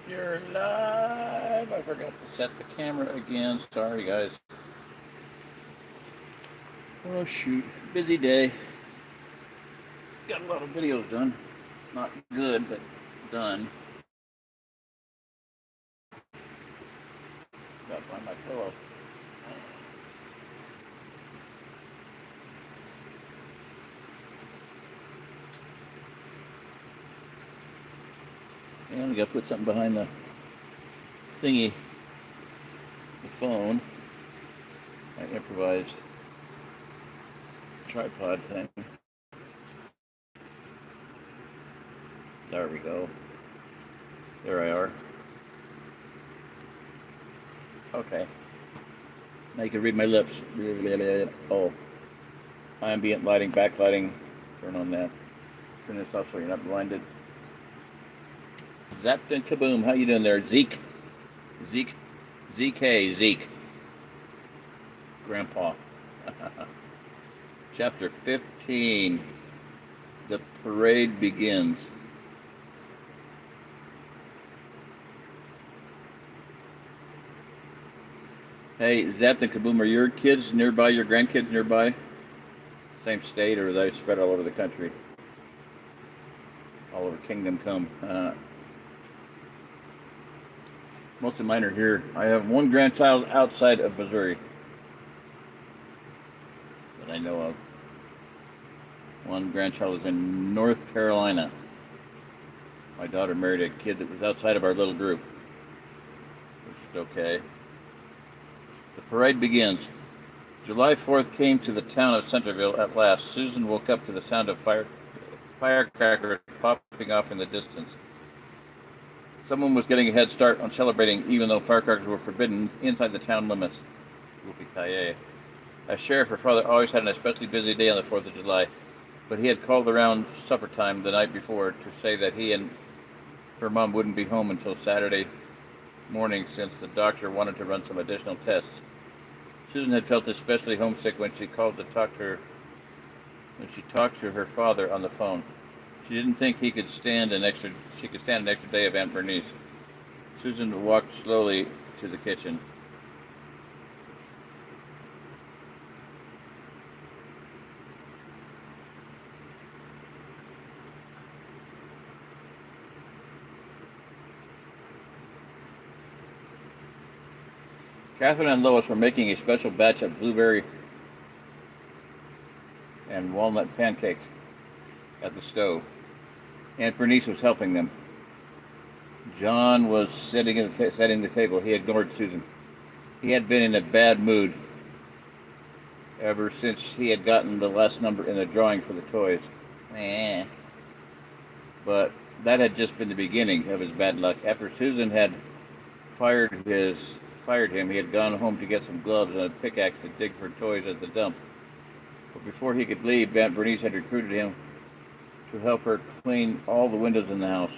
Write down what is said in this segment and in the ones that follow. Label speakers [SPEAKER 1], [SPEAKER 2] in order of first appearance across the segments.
[SPEAKER 1] You're live. I forgot to set the camera again. Sorry, guys. Oh, shoot. Busy day. Got a lot of videos done. Not good, but done. Got to find my pillow. And I got to put something behind the thingy, the phone. I improvised tripod thing. There we go. There I are. Okay. Now you can read my lips. Oh. Ambient lighting, backlighting. Turn on that. Turn this off so you're not blinded. Zapped and kaboom. How you doing there, Zeke? Zeke. Grandpa. Chapter 15. The parade begins. Hey, Zapped and kaboom, are your kids nearby, your grandkids nearby? Same state, or are they spread all over the country? All over Kingdom Come. Most of mine are here. I have one grandchild outside of Missouri that I know of. One grandchild is in North Carolina. My daughter married a kid that was outside of our little group, which is okay. The parade begins. July 4th came to the town of Centerville at last. Susan woke up to the sound of firecrackers popping off in the distance. Someone was getting a head start on celebrating, even though firecrackers were forbidden inside the town limits. Whoopie-ki-yay. As sheriff, her father always had an especially busy day on the 4th of July, but he had called around supper time the night before to say that he and her mom wouldn't be home until Saturday morning since the doctor wanted to run some additional tests. Susan had felt especially homesick when she talked to her father on the phone. She didn't think she could stand an extra day of Aunt Bernice. Susan walked slowly to the kitchen. Catherine and Lois were making a special batch of blueberry and walnut pancakes at the stove. Aunt Bernice was helping them. John was setting the table. He ignored Susan. He had been in a bad mood ever since he had gotten the last number in the drawing for the toys. But that had just been the beginning of his bad luck. After Susan had fired him, he had gone home to get some gloves and a pickaxe to dig for toys at the dump. But before he could leave, Aunt Bernice had recruited him to help her clean all the windows in the house.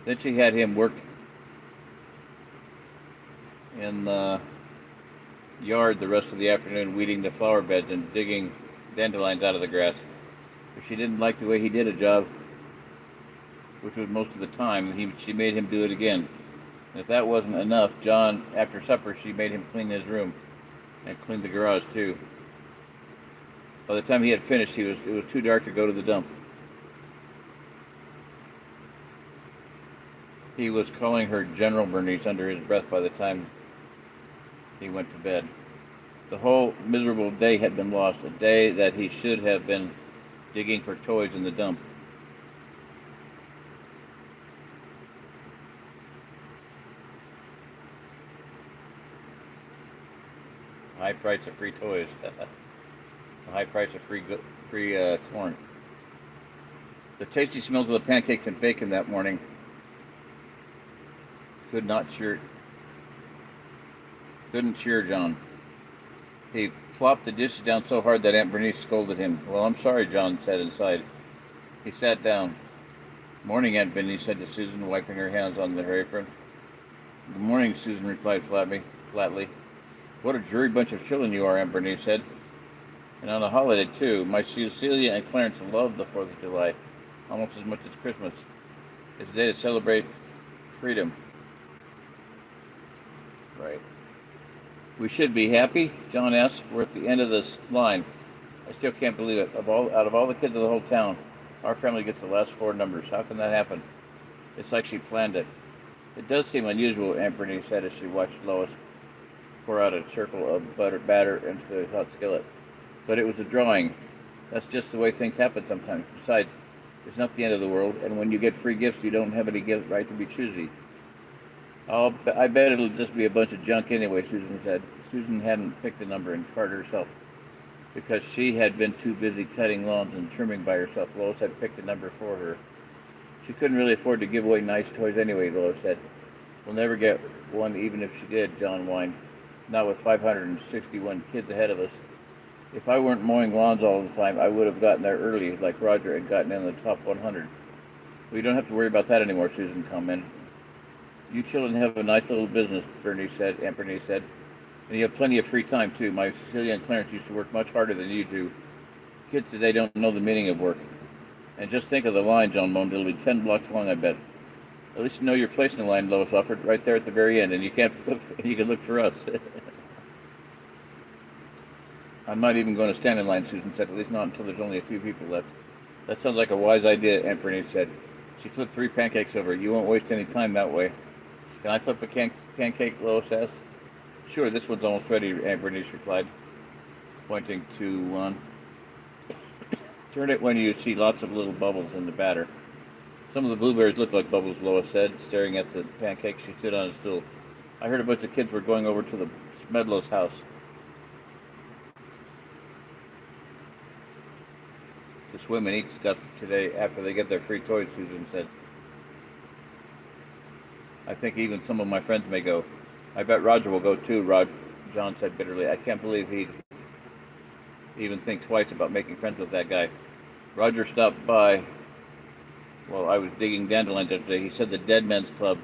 [SPEAKER 1] Then she had him work in the yard the rest of the afternoon, weeding the flower beds and digging dandelions out of the grass. If she didn't like the way he did a job, which was most of the time, she made him do it again. And if that wasn't enough, after supper, she made him clean his room and clean the garage too. By the time he had finished, it was too dark to go to the dump. He was calling her General Bernice under his breath by the time he went to bed. The whole miserable day had been lost, a day that he should have been digging for toys in the dump. High price of free toys. The high price of free corn. The tasty smells of the pancakes and bacon that morning couldn't cheer John. He plopped the dishes down so hard that Aunt Bernice scolded him. "Well, I'm sorry," John said inside. He sat down. "Morning, Aunt Bernice," said to Susan, wiping her hands on her apron. "Good morning," Susan replied flatly. "What a dreary bunch of children you are," Aunt Bernice said. "And on a holiday, too. My Cecilia and Clarence love the 4th of July, almost as much as Christmas. It's a day to celebrate freedom. Right. We should be happy, John asked. We're at the end of this line. I still can't believe it. Out of all the kids of the whole town, our family gets the last four numbers. How can that happen? It's like she planned it. It does seem unusual, Aunt Bernice said as she watched Lois pour out a circle of batter into the hot skillet. But it was a drawing. That's just the way things happen sometimes. Besides, it's not the end of the world, and when you get free gifts, you don't have any right to be choosy. I bet it'll just be a bunch of junk anyway, Susan said. Susan hadn't picked a number and carded herself because she had been too busy cutting lawns and trimming by herself. Lois had picked a number for her. She couldn't really afford to give away nice toys anyway, Lois said. We'll never get one even if she did, John whined. Not with 561 kids ahead of us. If I weren't mowing lawns all the time, I would have gotten there early, like Roger had gotten in the top 100. We don't have to worry about that anymore, Susan commented. You children have a nice little business, Aunt Bernice said. And you have plenty of free time, too. My Cecilia and Clarence used to work much harder than you do. Kids today don't know the meaning of work. And just think of the line, John moaned. It'll be 10 blocks long, I bet. At least you know your place in the line, Lois offered, right there at the very end, and you can look for us. I'm not even going to stand in line, Susan said, at least not until there's only a few people left. That sounds like a wise idea, Aunt Bernice said. She flipped 3 pancakes over. You won't waste any time that way. Can I flip a pancake, Lois asked. Sure, this one's almost ready, Aunt Bernice replied, pointing to one. Turn it when you see lots of little bubbles in the batter. Some of the blueberries look like bubbles, Lois said, staring at the pancake. She stood on a stool. I heard a bunch of kids were going over to the Smedlow's house to swim and eat stuff today after they get their free toys, Susan said. I think even some of my friends may go. I bet Roger will go too, John said bitterly. I can't believe he'd even think twice about making friends with that guy. Roger stopped by while I was digging dandelions yesterday. He said the Dead Men's Club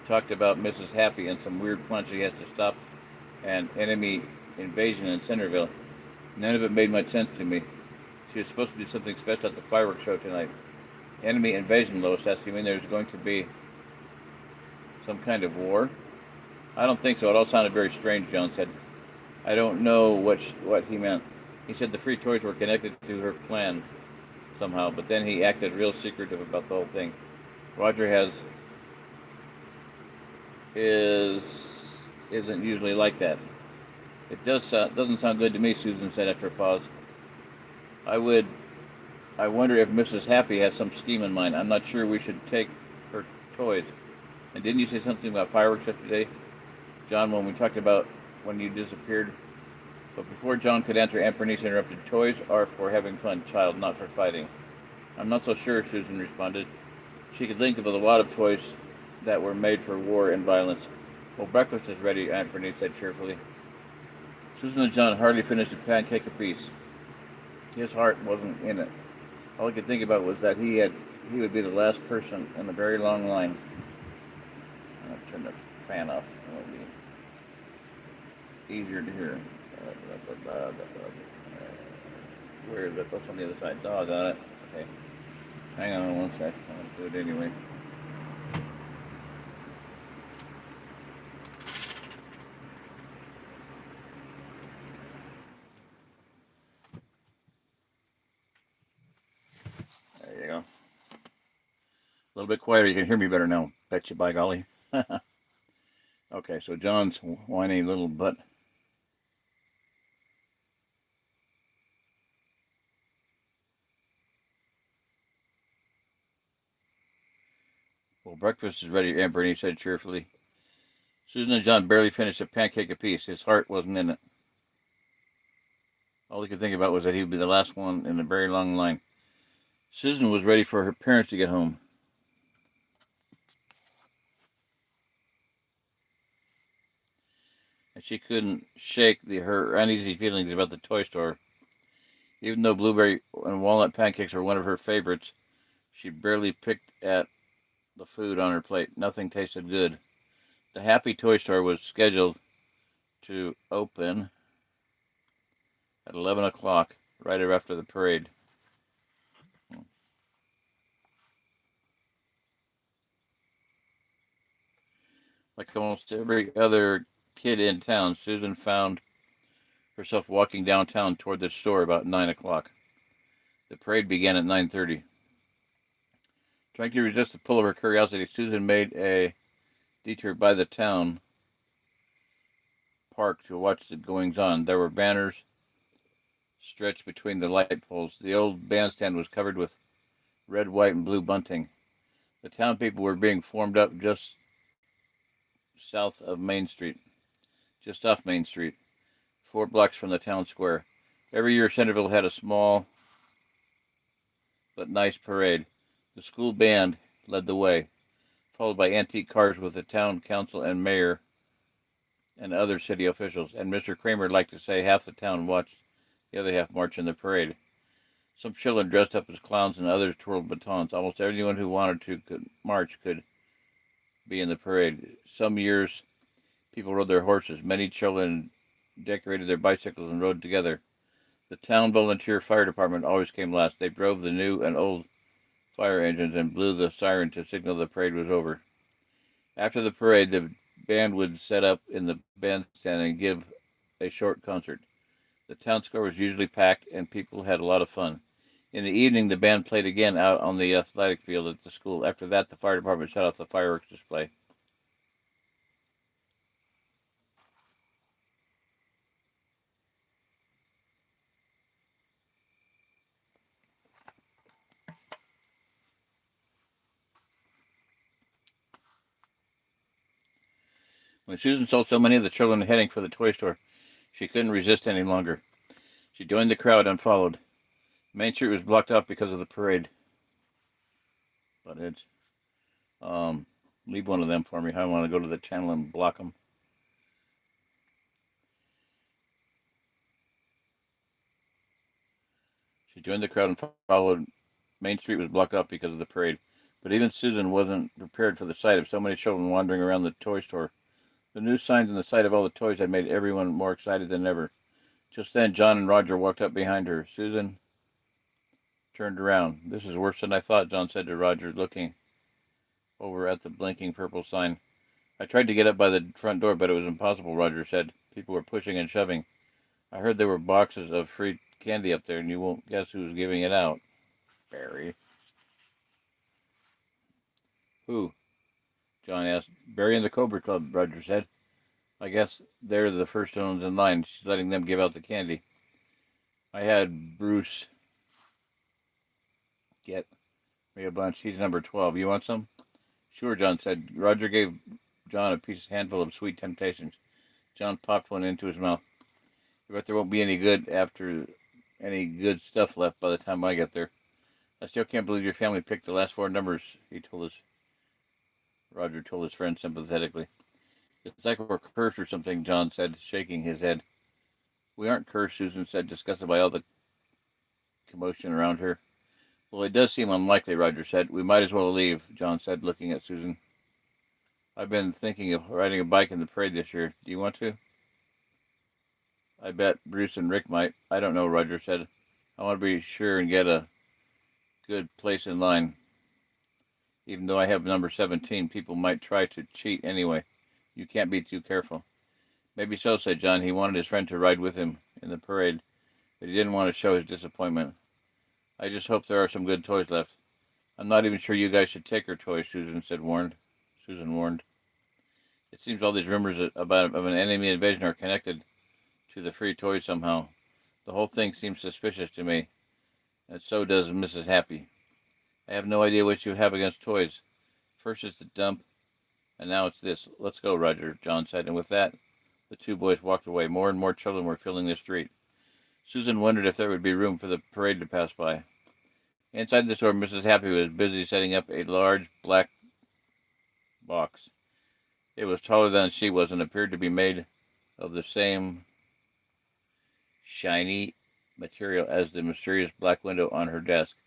[SPEAKER 1] talked about Mrs. Happy and some weird plan she has to stop an enemy invasion in Centerville. None of it made much sense to me. She was supposed to do something special at the fireworks show tonight. Enemy invasion, Lois asked. You mean there's going to be some kind of war? I don't think so. It all sounded very strange, John said. I don't know what he meant. He said the free toys were connected to her plan somehow, but then he acted real secretive about the whole thing. Roger isn't usually like that. It doesn't sound good to me, Susan said after a pause. I wonder if Mrs. Happy has some scheme in mind. I'm not sure we should take her toys. And didn't you say something about fireworks yesterday, John, when we talked about when you disappeared? But before John could answer, Aunt Bernice interrupted. Toys are for having fun, child, not for fighting. I'm not so sure, Susan responded. She could think of a lot of toys that were made for war and violence. Well, breakfast is ready, Aunt Bernice said cheerfully. Susan and John hardly finished a pancake apiece. His heart wasn't in it. All he could think about was that he would be the last person in a very long line. I'm going to turn the fan off. It'll be easier to hear. Where is it? What's on the other side? Dog on it. Okay. Hang on one sec. I'll do it anyway. There you go. A little bit quieter. You can hear me better now. Bet you by golly. Okay, so John's whiny little butt. Well, breakfast is ready, Aunt Bernie said cheerfully. Susan and John barely finished a pancake apiece. His heart wasn't in it. All he could think about was that he would be the last one in a very long line. Susan was ready for her parents to get home. And she couldn't shake her uneasy feelings about the toy store. Even though blueberry and walnut pancakes were one of her favorites, she barely picked at the food on her plate. Nothing tasted good. The Happy Toy Store was scheduled to open at 11 o'clock, right after the parade. Like almost every other kid in town, Susan found herself walking downtown toward the store about 9 o'clock. The parade began at 9:30. Trying to resist the pull of her curiosity, Susan made a detour by the town park to watch the goings on. There were banners stretched between the light poles. The old bandstand was covered with red, white, and blue bunting. The town people were being formed up south of Main Street, just off Main Street, 4 blocks from the town square. Every year, Centerville had a small but nice parade. The school band led the way, followed by antique cars with the town council and mayor and other city officials. And Mr. Kramer liked to say half the town watched the other half march in the parade. Some children dressed up as clowns and others twirled batons. Almost everyone who wanted to march could be in the parade. Some years, people rode their horses. Many children decorated their bicycles and rode together. The town volunteer fire department always came last. They drove the new and old fire engines and blew the siren to signal the parade was over. After the parade, the band would set up in the bandstand and give a short concert. The town square was usually packed and people had a lot of fun. In the evening, the band played again out on the athletic field at the school. After that, the fire department shut off the fireworks display. When Susan saw so many of the children heading for the toy store, she couldn't resist any longer. She joined the crowd and followed. Main Street was blocked off because of the parade. But it's leave one of them for me. I want to go to the channel and block them. She joined the crowd and followed. Main Street was blocked off because of the parade. But even Susan wasn't prepared for the sight of so many children wandering around the toy store. The new signs and the sight of all the toys had made everyone more excited than ever. Just then, John and Roger walked up behind her. Susan turned around. "This is worse than I thought," John said to Roger, looking over at the blinking purple sign. "I tried to get up by the front door, but it was impossible," Roger said. "People were pushing and shoving. I heard there were boxes of free candy up there, and you won't guess who was giving it out." "Barry." "Who?" John asked. "Barry and the Cobra Club," Roger said. "I guess they're the first ones in line. She's letting them give out the candy. I had Bruce get me a bunch. He's number 12. You want some?" "Sure," John said. Roger gave John a handful of Sweet Temptations. John popped one into his mouth. "I bet there won't be any good stuff left by the time I get there. I still can't believe your family picked the last 4 numbers," Roger told his friend sympathetically. "It's like we're cursed or something," John said, shaking his head. "We aren't cursed," Susan said, disgusted by all the commotion around her. "Well, it does seem unlikely," Roger said. "We might as well leave," John said, looking at Susan. "I've been thinking of riding a bike in the parade this year. Do you want to?" "I bet Bruce and Rick might." "I don't know," Roger said. "I want to be sure and get a good place in line. Even though I have number 17, people might try to cheat anyway. You can't be too careful." "Maybe so," said John. He wanted his friend to ride with him in the parade, but he didn't want to show his disappointment. "I just hope there are some good toys left." "I'm not even sure you guys should take her toys," Susan warned. "It seems all these rumors of an enemy invasion are connected to the free toys somehow. The whole thing seems suspicious to me, and so does Mrs. Happy. I have no idea what you have against toys. First it's the dump, and now it's this. Let's go, Roger," John said, and with that, the two boys walked away. More and more children were filling the street. Susan wondered if there would be room for the parade to pass by. Inside the store, Mrs. Happy was busy setting up a large black box. It was taller than she was and appeared to be made of the same shiny material as the mysterious black window on her desk.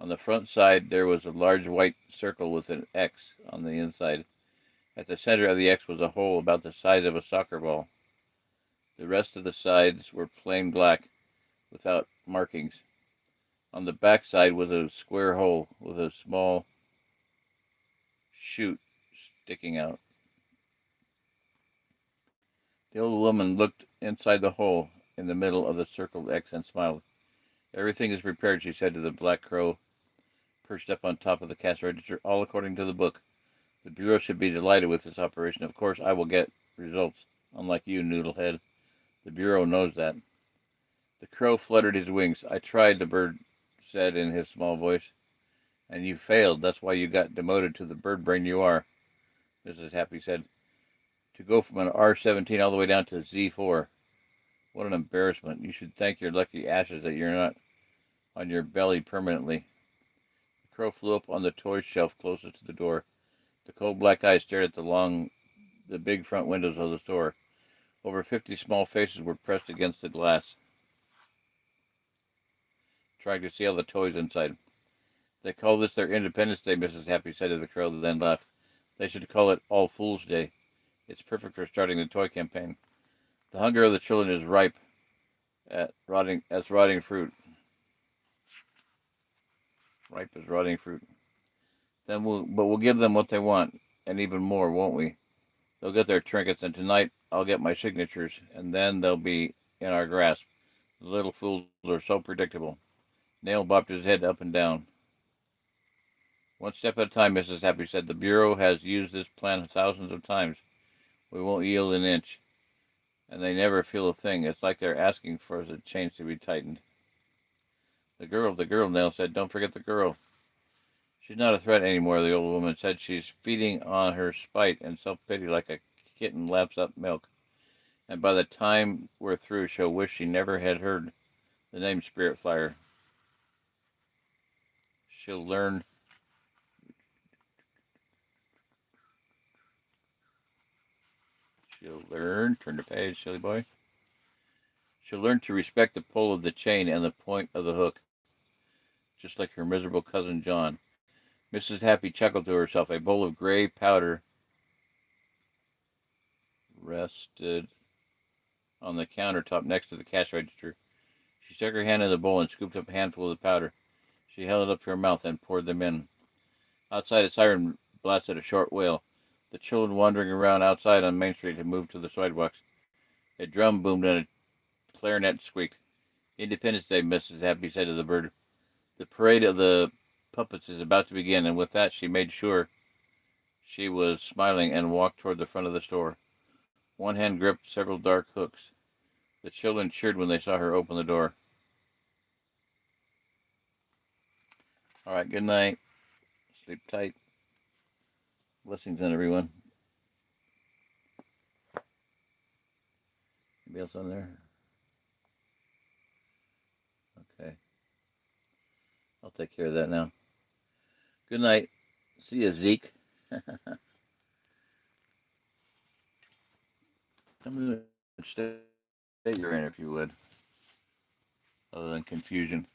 [SPEAKER 1] On the front side, there was a large white circle with an X on the inside. At the center of the X was a hole about the size of a soccer ball. The rest of the sides were plain black, without markings. On the back side was a square hole with a small chute sticking out. The old woman looked inside the hole in the middle of the circled X and smiled. Everything is prepared, she said to the black crow perched up on top of the cash register, all according to the book. The Bureau should be delighted with this operation. Of course, I will get results, unlike you, Noodlehead. The Bureau knows that. The crow fluttered his wings. I tried, the bird said in his small voice. And you failed. That's why you got demoted to the bird brain you are, Mrs. Happy said. To go from an R-17 all the way down to Z4. What an embarrassment. You should thank your lucky ashes that you're not on your belly permanently. The crow flew up on the toy shelf closest to the door. The cold black eyes stared at the big front windows of the store. Over 50 small faces were pressed against the glass, trying to see all the toys inside. They call this their Independence Day, Mrs. Happy said to the crow, then laughed. They should call it All Fools' Day. It's perfect for starting the toy campaign. The hunger of the children is ripe as rotting fruit. Ripe as rotting fruit. But we'll give them what they want, and even more, won't we? They'll get their trinkets, and tonight I'll get my signatures, and then they'll be in our grasp. The little fools are so predictable. Nail bopped his head up and down. One step at a time, Mrs. Happy said. The Bureau has used this plan thousands of times. We won't yield an inch. And they never feel a thing. It's like they're asking for the chains to be tightened. The girl, Nell said. Don't forget the girl. She's not a threat anymore, the old woman said. She's feeding on her spite and self-pity like a kitten laps up milk. And by the time we're through, she'll wish she never had heard the name Spirit Flyer. She'll learn turn the page, silly boy. She'll learn to respect the pull of the chain and the point of the hook, just like her miserable cousin John. Mrs. Happy chuckled to herself. A bowl of gray powder rested on the countertop next to the cash register. She stuck her hand in the bowl and scooped up a handful of the powder. She held it up to her mouth and poured them in. Outside, a siren blasted a short wail. The children wandering around outside on Main Street had moved to the sidewalks. A drum boomed and a clarinet squeaked. Independence Day, Mrs. Happy said to the bird. The parade of the puppets is about to begin, and with that she made sure she was smiling and walked toward the front of the store. One hand gripped several dark hooks. The children cheered when they saw her open the door. All right, good night. Sleep tight. Blessings on everyone. Anybody else on there? Okay. I'll take care of that now. Good night. See you, Zeke. Tell me which state you're in, if you would, other than confusion.